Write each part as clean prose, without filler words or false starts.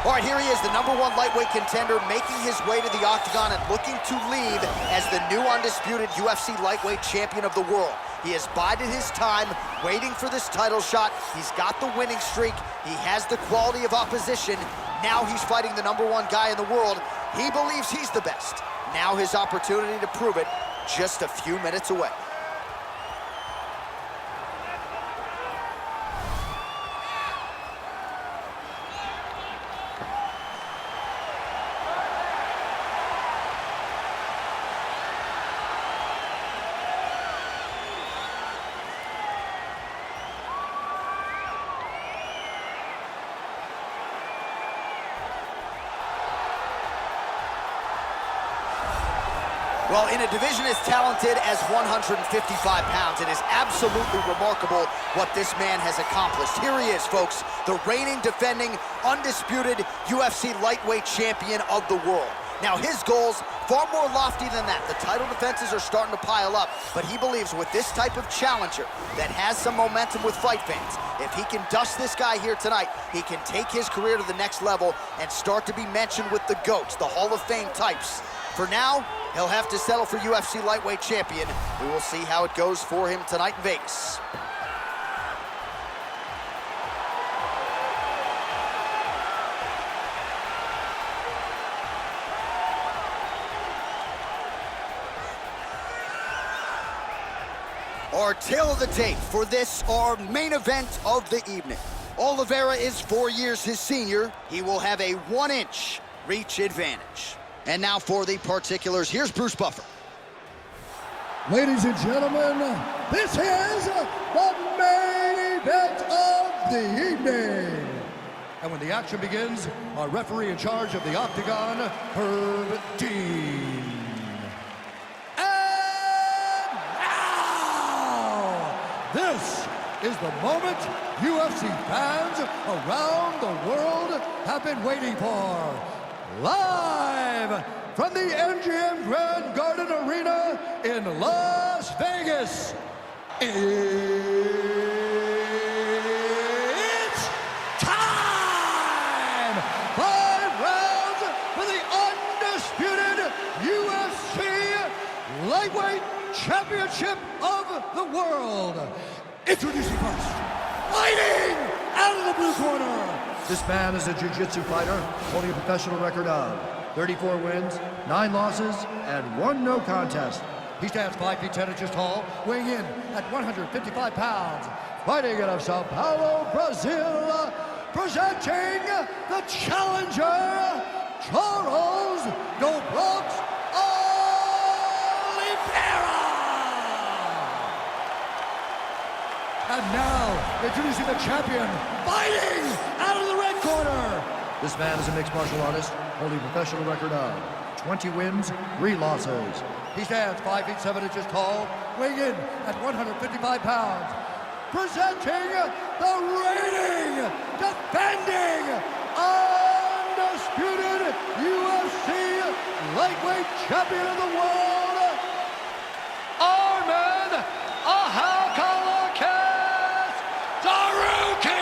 All right, here he is, the #1 lightweight contender, making his way to the octagon and looking to leave as the new undisputed UFC lightweight champion of the world. He has bided his time, waiting for this title shot. He's got the winning streak. He has the quality of opposition. Now he's fighting the #1 guy in the world. He believes he's the best. Now his opportunity to prove it, just a few minutes away. Well, in a division as talented as 155 pounds, it is absolutely remarkable what this man has accomplished. Here he is, folks, the reigning, defending, undisputed UFC lightweight champion of the world. Now, his goals, far more lofty than that. The title defenses are starting to pile up, but he believes with this type of challenger that has some momentum with fight fans, if he can dust this guy here tonight, he can take his career to the next level and start to be mentioned with the GOATs, the Hall of Fame types. For now, he'll have to settle for UFC lightweight champion. We will see how it goes for him tonight in Vegas. Our tail of the tape for this, our main event of the evening. Oliveira is 4 years his senior. He will have a 1-inch reach advantage. And now for the particulars, here's Bruce Buffer. Ladies and gentlemen, this is the main event of the evening. And when the action begins, our referee in charge of the octagon, Herb Dean. And now, this is the moment UFC fans around the world have been waiting for. Live from the MGM Grand Garden Arena in Las Vegas, it's time! 5 rounds for the undisputed UFC Lightweight Championship of the World. Introducing first, fighting out of the blue corner. This man is a jiu-jitsu fighter holding a professional record of 34 wins, 9 losses, and 1 no contest. He stands 5 feet 10 inches tall, weighing in at 155 pounds. Fighting out of Sao Paulo, Brazil, presenting the challenger, Charles Doblox Oliveira. And now, introducing the champion, fighting out of the red corner. This man is a mixed martial artist, holding a professional record of 20 wins, 3 losses. He stands 5 feet 7 inches tall, weighing in at 155 pounds. Presenting the reigning, defending, undisputed UFC lightweight champion of the world, Arman Tsarukyan!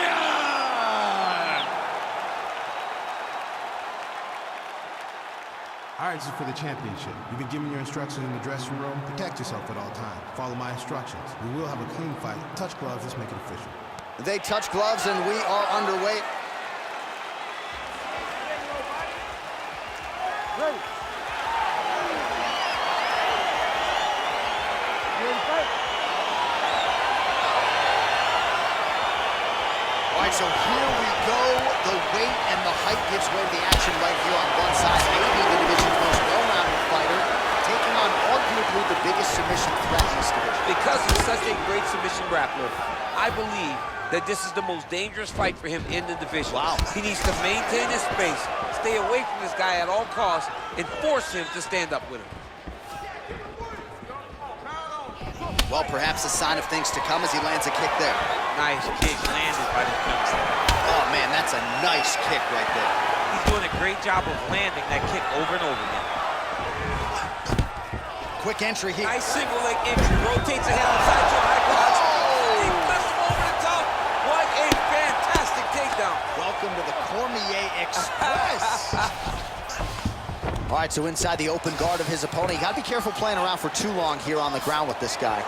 All right, this is for the championship. You've been given your instructions in the dressing room. Protect yourself at all times. Follow my instructions. We will have a clean fight. Touch gloves. Let's make it official. They touch gloves, and we are underway. Ready. All right, so here we go. The weight and the height gives way to the action right here on one side. Maybe the division's most well-rounded fighter, taking on arguably the biggest submission threat in this division. Because he's such a great submission grappler, I believe that this is the most dangerous fight for him in the division. Wow. He needs to maintain his space, stay away from this guy at all costs, and force him to stand up with him. Well, perhaps a sign of things to come as he lands a kick there. Nice kick landed by the youngster. Oh, man, that's a nice kick right there. He's doing a great job of landing that kick over and over again. Quick entry here. Nice single leg entry. Rotates the head outside to a high cross. He flips him over the top. What a fantastic takedown. Welcome to the Cormier Express. right, so inside the open guard of his opponent. You gotta be careful playing around for too long here on the ground with this guy.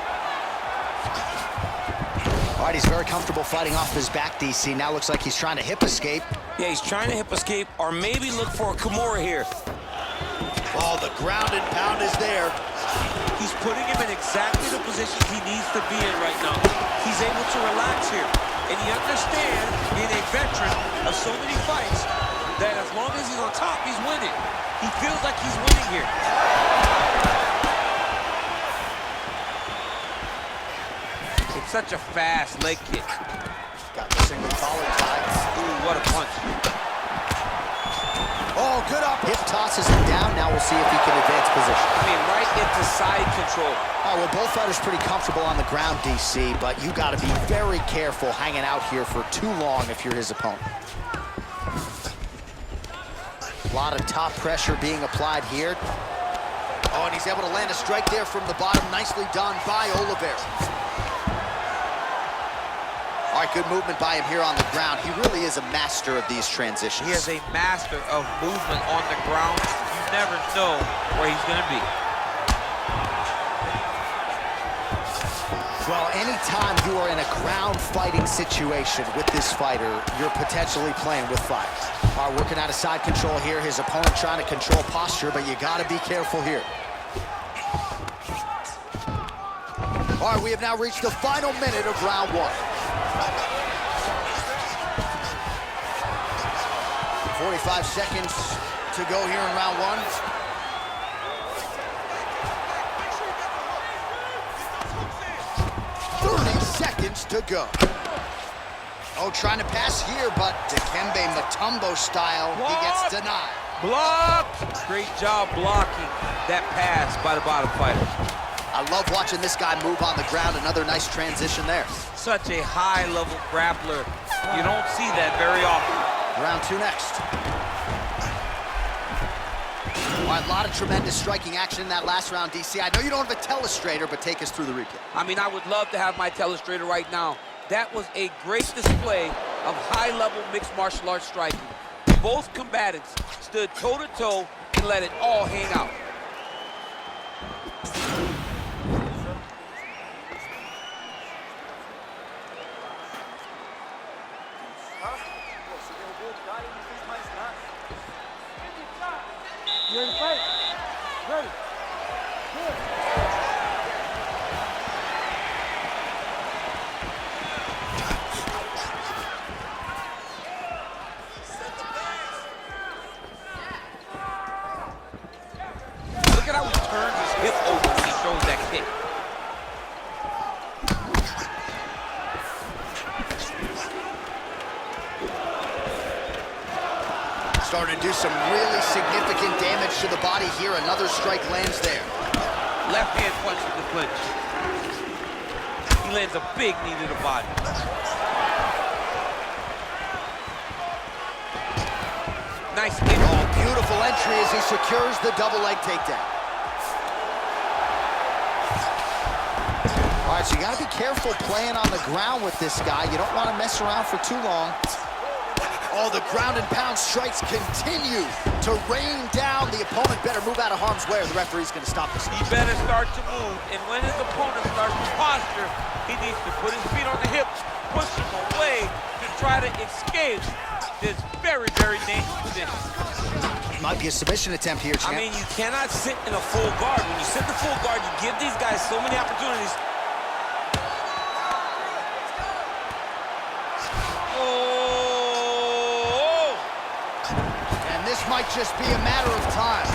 All right, he's very comfortable fighting off his back, DC. Now looks like he's trying to hip escape. Yeah, he's trying to hip escape or maybe look for a Kimura here. Oh, the ground and pound is there. He's putting him in exactly the position he needs to be in right now. He's able to relax here. And he understands, being a veteran of so many fights, that as long as he's on top, he's winning. He feels like he's winning here. It's such a fast leg kick. Got the single collar tie. Ooh, what a punch. Oh, good up. Hip tosses him down. Now we'll see if he can advance position. I mean, right into side control. All right, well, both fighters pretty comfortable on the ground, DC, but you got to be very careful hanging out here for too long if you're his opponent. A lot of top pressure being applied here. Oh, and he's able to land a strike there from the bottom. Nicely done by Oliveira. All right, good movement by him here on the ground. He really is a master of these transitions. He is a master of movement on the ground. You never know where he's going to be. Well, anytime you are in a ground fighting situation with this fighter, you're potentially playing with fire. All right, working out of side control here. His opponent trying to control posture, but you got to be careful here. All right, we have now reached the final minute of round one. 45 seconds to go here in round one. Seconds to go. Oh, trying to pass here, but Dikembe Mutombo style, he gets denied. Blocked! Great job blocking that pass by the bottom fighter. I love watching this guy move on the ground. Another nice transition there. Such a high-level grappler. You don't see that very often. Round two next. All right, a lot of tremendous striking action in that last round, DC. I know you don't have a telestrator, but take us through the replay. I mean, I would love to have my telestrator right now. That was a great display of high-level mixed martial arts striking. Both combatants stood toe-to-toe and let it all hang out. You ready to fight? Ready. Good. Look at how he turns his hip over when he throws that kick. Starting to do some really significant damage to the body here. Another strike lands there. Left hand punch in the clinch. He lands a big knee to the body. Nice hit. Oh, beautiful entry as he secures the double leg takedown. All right, so you got to be careful playing on the ground with this guy. You don't want to mess around for too long. Oh, the ground and pound strikes continue to rain down. The opponent better move out of harm's way or the referee's going to stop this. He better start to move, and when his opponent starts to posture, he needs to put his feet on the hips, push him away to try to escape this very, very dangerous position. Might be a submission attempt here, champ. I mean, you cannot sit in a full guard. When you sit in the full guard, you give these guys so many opportunities. This might just be a matter of time.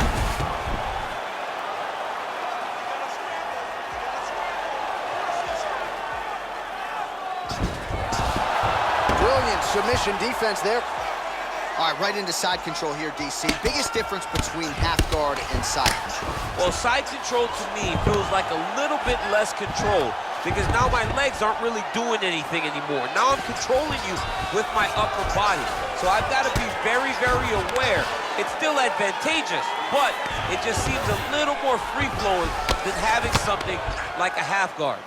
Brilliant submission defense there. All right, right into side control here, DC. Biggest difference between half guard and side control? Well, side control to me feels like a little bit less control because now my legs aren't really doing anything anymore. Now I'm controlling you with my upper body. So I've got to be very, very aware. It's still advantageous, but it just seems a little more free-flowing than having something like a half guard.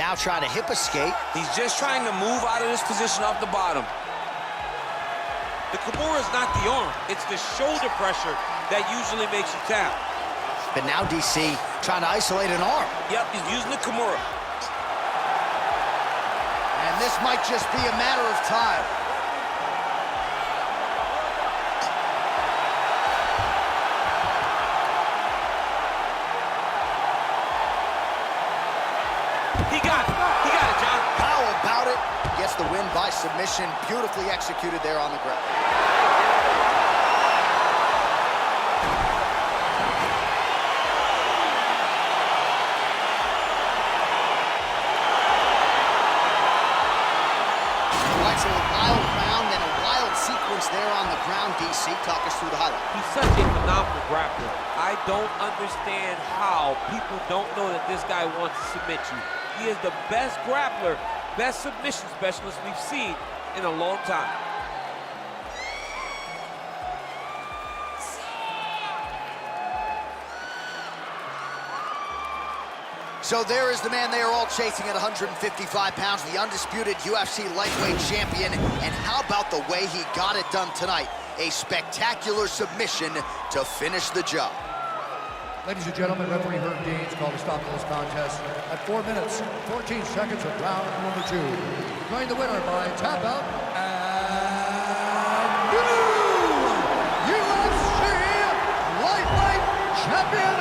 Now trying to hip escape. He's just trying to move out of this position off the bottom. The Kimura is not the arm, it's the shoulder pressure that usually makes you tap. But now DC trying to isolate an arm. Yep, he's using the Kimura. And this might just be a matter of time. He got it, John. How about it? Gets the win by submission. Beautifully executed there on the ground. Right, so a wild round and a wild sequence there on the ground. DC, talk us through the highlight. He's such a phenomenal grappler. I don't understand how people don't know that this guy wants to submit you. He is the best grappler, best submission specialist we've seen in a long time. So there is the man they are all chasing at 155 pounds, the undisputed UFC lightweight champion. And how about the way he got it done tonight? A spectacular submission to finish the job. Ladies and gentlemen, referee Herb Deans called a stop to this contest at 4 minutes, 14 seconds of round number 2. Declaring the winner by tap out and new UFC lightweight champion